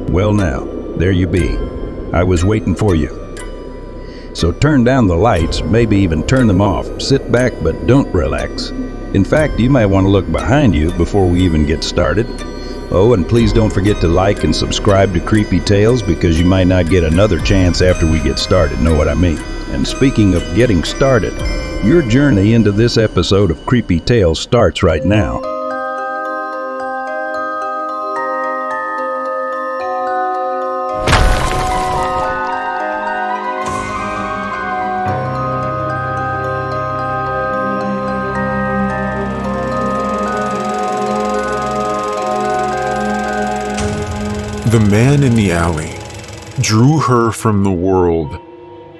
Well now, there you be. I was waiting for you. So turn down the lights, maybe even turn them off. Sit back, but don't relax. In fact, you might want to look behind you before we even get started. Oh, and please don't forget to like and subscribe to Creepy Tales, because you might not get another chance after we get started, know what I mean? And speaking of getting started, your journey into this episode of Creepy Tales starts right now. The man in the alley drew her from the world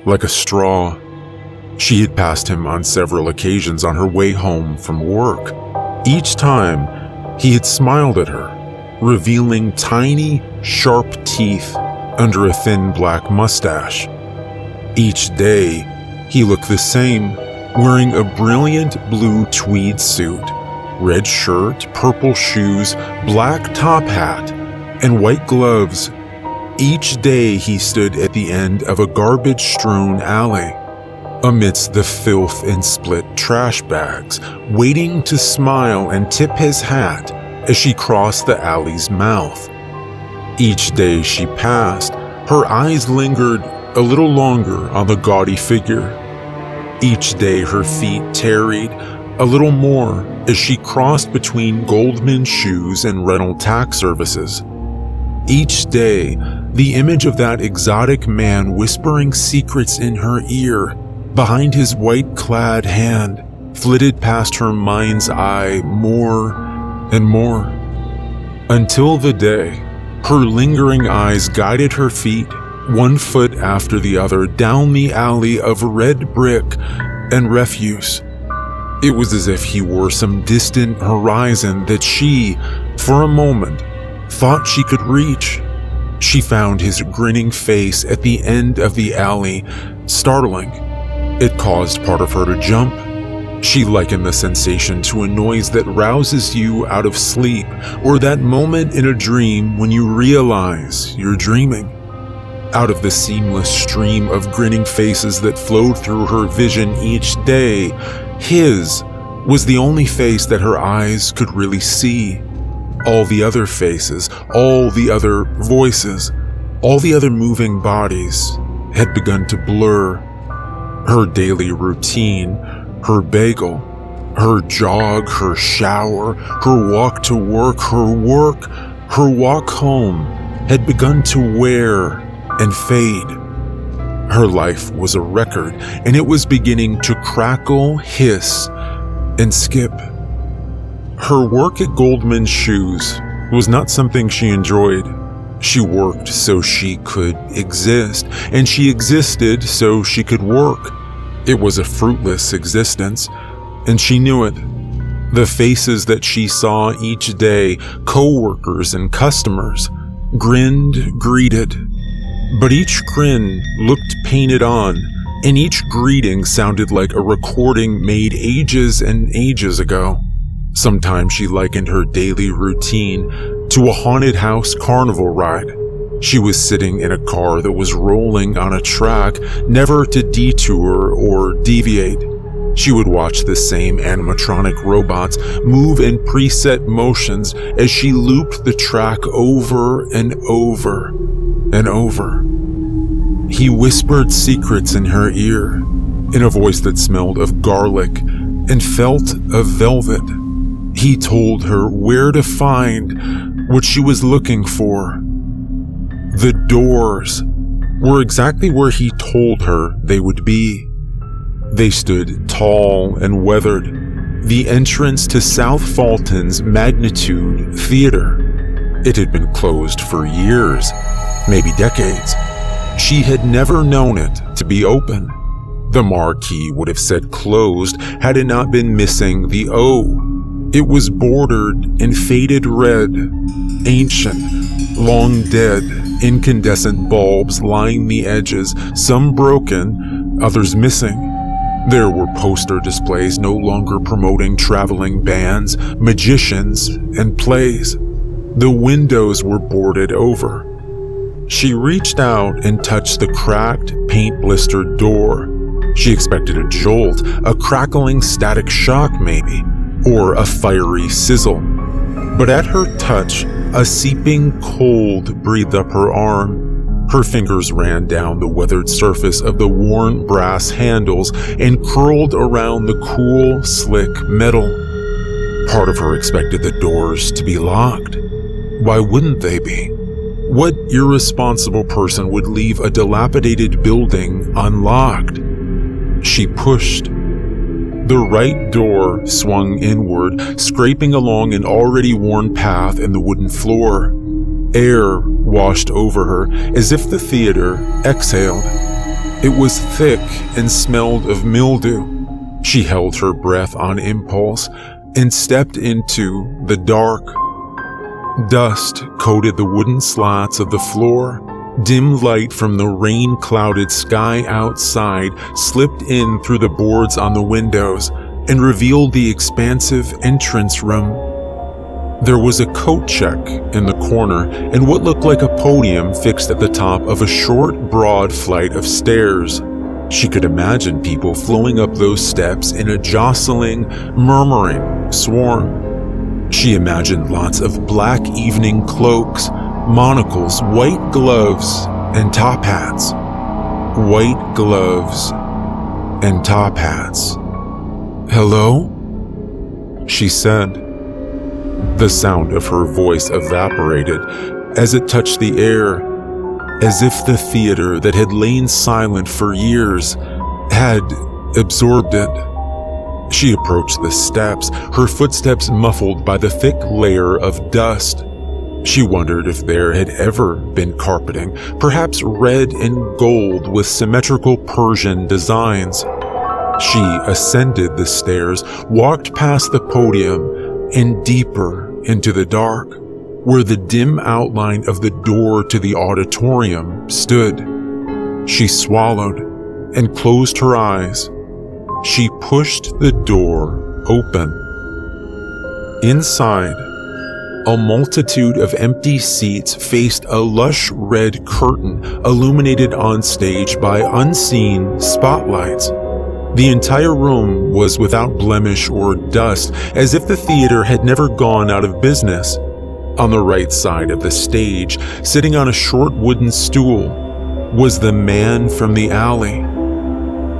like a straw. She had passed him on several occasions on her way home from work. Each time, he had smiled at her, revealing tiny, sharp teeth under a thin black mustache. Each day, he looked the same, wearing a brilliant blue tweed suit, red shirt, purple shoes, black top hat, and white gloves. Each day he stood at the end of a garbage-strewn alley, amidst the filth and split trash bags, waiting to smile and tip his hat as she crossed the alley's mouth. Each day she passed, her eyes lingered a little longer on the gaudy figure. Each day her feet tarried a little more as she crossed between Goldman shoes and rental tax services. Each day, the image of that exotic man whispering secrets in her ear behind his white-clad hand flitted past her mind's eye more and more, until the day her lingering eyes guided her feet, one foot after the other, down the alley of red brick and refuse. It was as if he were some distant horizon that she, for a moment, thought she could reach. She found his grinning face at the end of the alley startling. It caused part of her to jump. She likened the sensation to a noise that rouses you out of sleep, or that moment in a dream when you realize you're dreaming. Out of the seamless stream of grinning faces that flowed through her vision each day, his was the only face that her eyes could really see. All the other faces, all the other voices, all the other moving bodies had begun to blur. Her daily routine, her bagel, her jog, her shower, her walk to work, her walk home had begun to wear and fade. Her life was a record, and it was beginning to crackle, hiss, and skip. Her work at Goldman Shoes was not something she enjoyed. She worked so she could exist, and she existed so she could work. It was a fruitless existence, and she knew it. The faces that she saw each day, co-workers and customers, grinned, greeted. But each grin looked painted on, and each greeting sounded like a recording made ages and ages ago. Sometimes she likened her daily routine to a haunted house carnival ride. She was sitting in a car that was rolling on a track, never to detour or deviate. She would watch the same animatronic robots move in preset motions as she looped the track over and over and over. He whispered secrets in her ear, in a voice that smelled of garlic and felt of velvet. He told her where to find what she was looking for. The doors were exactly where he told her they would be. They stood tall and weathered, the entrance to South Fulton's Magnitude Theater. It had been closed for years, maybe decades. She had never known it to be open. The marquee would have said closed had it not been missing the O. It was bordered in faded red, ancient, long dead, incandescent bulbs lined the edges, some broken, others missing. There were poster displays no longer promoting traveling bands, magicians, and plays. The windows were boarded over. She reached out and touched the cracked, paint-blistered door. She expected a jolt, a crackling static shock maybe, or a fiery sizzle. But at her touch, a seeping cold breathed up her arm. Her fingers ran down the weathered surface of the worn brass handles and curled around the cool, slick metal. Part of her expected the doors to be locked. Why wouldn't they be? What irresponsible person would leave a dilapidated building unlocked? She pushed. The right door swung inward, scraping along an already worn path in the wooden floor. Air washed over her as if the theater exhaled. It was thick and smelled of mildew. She held her breath on impulse and stepped into the dark. Dust coated the wooden slats of the floor. Dim light from the rain-clouded sky outside slipped in through the boards on the windows and revealed the expansive entrance room. There was a coat check in the corner and what looked like a podium fixed at the top of a short, broad flight of stairs. She could imagine people flowing up those steps in a jostling, murmuring swarm. She imagined lots of black evening cloaks, monocles, white gloves, and top hats. White gloves and top hats. "Hello?" she said. The sound of her voice evaporated as it touched the air, as if the theater that had lain silent for years had absorbed it. She approached the steps, her footsteps muffled by the thick layer of dust. She wondered if there had ever been carpeting, perhaps red and gold with symmetrical Persian designs. She ascended the stairs, walked past the podium, and deeper into the dark, where the dim outline of the door to the auditorium stood. She swallowed and closed her eyes. She pushed the door open. Inside, a multitude of empty seats faced a lush red curtain illuminated on stage by unseen spotlights. The entire room was without blemish or dust, as if the theater had never gone out of business. On the right side of the stage, sitting on a short wooden stool, was the man from the alley.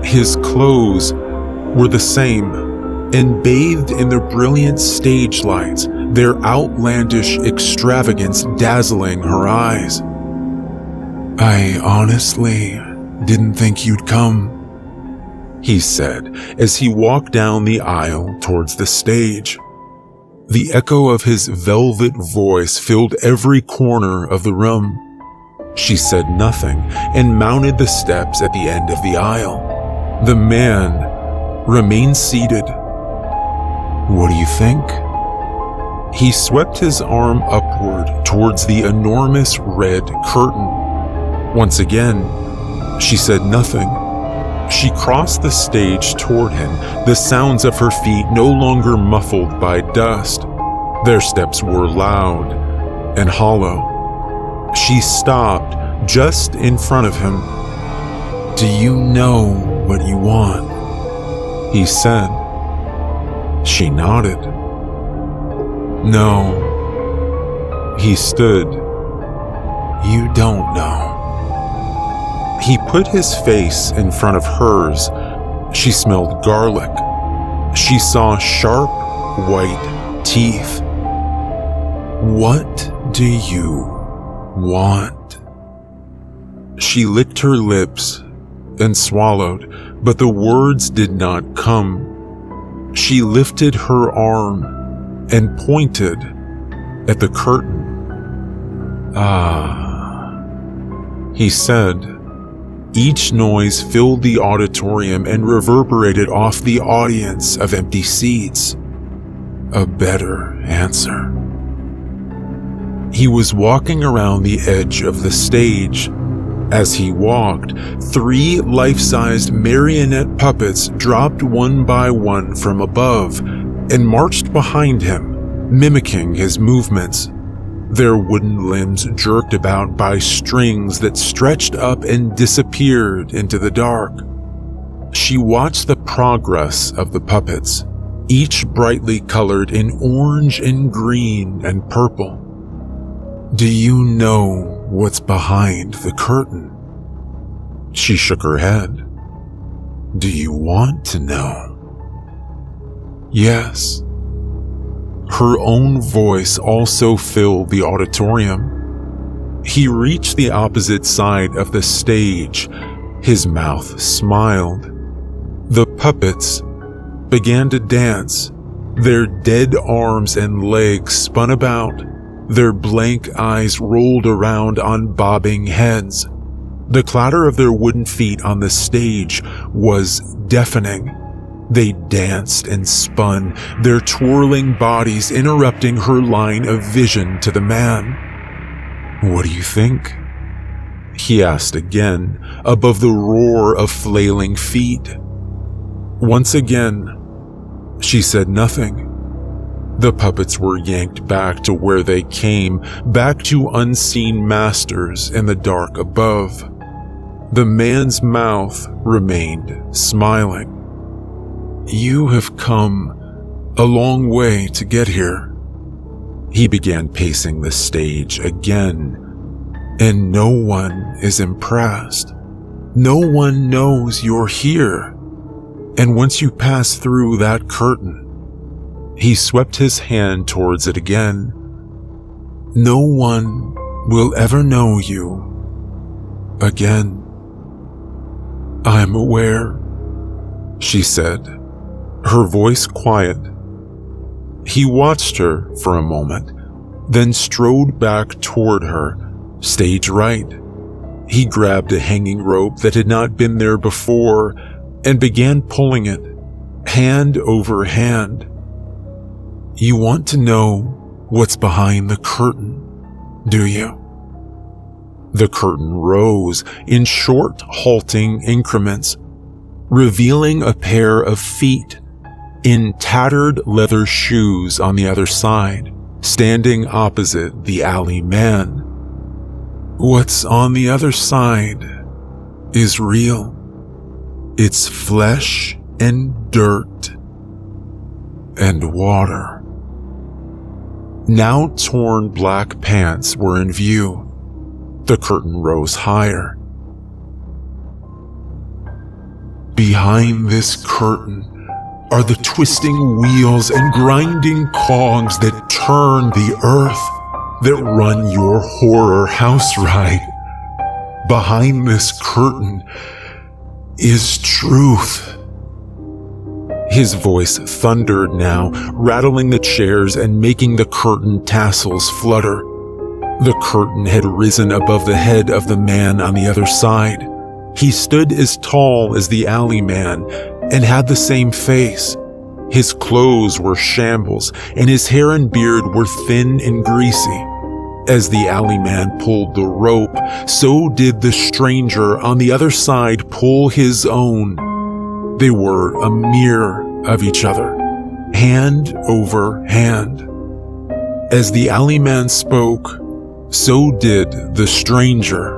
His clothes were the same, and bathed in the brilliant stage lights, their outlandish extravagance dazzling her eyes. "I honestly didn't think you'd come," he said as he walked down the aisle towards the stage. The echo of his velvet voice filled every corner of the room. She said nothing and mounted the steps at the end of the aisle. The man remained seated. "What do you think?" He swept his arm upward towards the enormous red curtain. Once again, she said nothing. She crossed the stage toward him, the sounds of her feet no longer muffled by dust. Their steps were loud and hollow. She stopped just in front of him. "Do you know what you want?" he said. She nodded. "No." He stood. "You don't know." He put his face in front of hers. She smelled garlic. She saw sharp, white teeth. "What do you want?" She licked her lips and swallowed, but the words did not come. She lifted her arm and pointed at the curtain. "Ah," he said. Each noise filled the auditorium and reverberated off the audience of empty seats. A better answer. He was walking around the edge of the stage. As he walked, 3 life-sized marionette puppets dropped one by one from above and marched behind him, mimicking his movements. their wooden limbs jerked about by strings that stretched up and disappeared into the dark. She watched the progress of the puppets, each brightly colored in orange and green and purple. "Do you know what's behind the curtain?" She shook her head. "Do you want to know?" "Yes." Her own voice also filled the auditorium. He reached the opposite side of the stage. His mouth smiled. The puppets began to dance. Their dead arms and legs spun about. Their blank eyes rolled around on bobbing heads. The clatter of their wooden feet on the stage was deafening. They danced and spun, their twirling bodies interrupting her line of vision to the man. "What do you think?" he asked again, above the roar of flailing feet. Once again, she said nothing. The puppets were yanked back to where they came, back to unseen masters in the dark above. The man's mouth remained smiling. "You have come a long way to get here." He began pacing the stage again, and no one is impressed. No one knows you're here. And once you pass through that curtain, he swept his hand towards it again. No one will ever know you again. "I'm aware," she said, her voice quiet. He watched her for a moment, then strode back toward her, stage right. He grabbed a hanging rope that had not been there before and began pulling it, hand over hand. "You want to know what's behind the curtain, do you?" The curtain rose in short, halting increments, revealing a pair of feet in tattered leather shoes on the other side, standing opposite the alley man. "What's on the other side is real. It's flesh and dirt and water." Now torn black pants were in view. The curtain rose higher. "Behind this curtain are the twisting wheels and grinding cogs that turn the earth, that run your horror house ride. Behind this curtain is truth." His voice thundered now, rattling the chairs and making the curtain tassels flutter. The curtain had risen above the head of the man on the other side. He stood as tall as the alley man and had the same face. His clothes were shambles, and his hair and beard were thin and greasy. As the alley man pulled the rope, so did the stranger on the other side pull his own. They were a mirror of each other, hand over hand. As the alley man spoke, so did the stranger.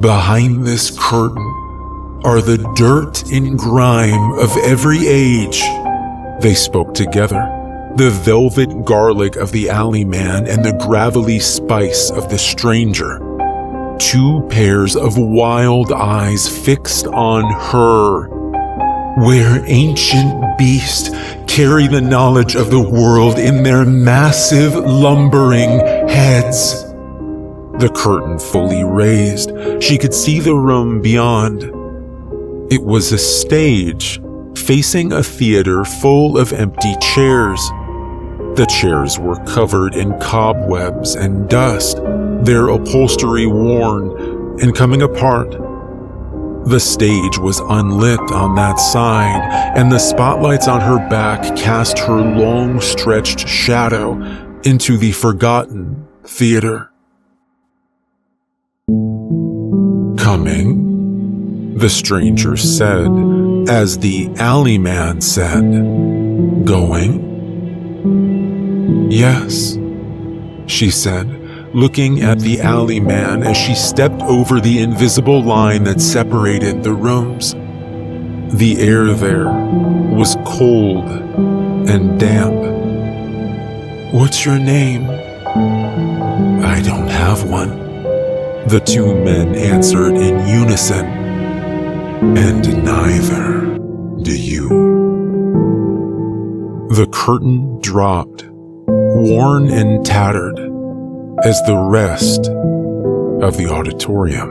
"Behind this curtain are the dirt and grime of every age." They spoke together, the velvet garlic of the alley man and the gravelly spice of the stranger. Two pairs of wild eyes fixed on her, where ancient beasts carry the knowledge of the world in their massive, lumbering heads. The curtain fully raised. She could see the room beyond. It was a stage facing a theater full of empty chairs. The chairs were covered in cobwebs and dust, their upholstery worn and coming apart. The stage was unlit on that side, and the spotlights on her back cast her long-stretched shadow into the forgotten theater. "Coming?" the stranger said, as the alley man said. "Going?" "Yes." she said, looking at the alley man as she stepped over the invisible line that separated the rooms. The air there was cold and damp. "What's your name?" "I don't have one," the two men answered in unison. "And neither do you." The curtain dropped, worn and tattered, as the rest of the auditorium.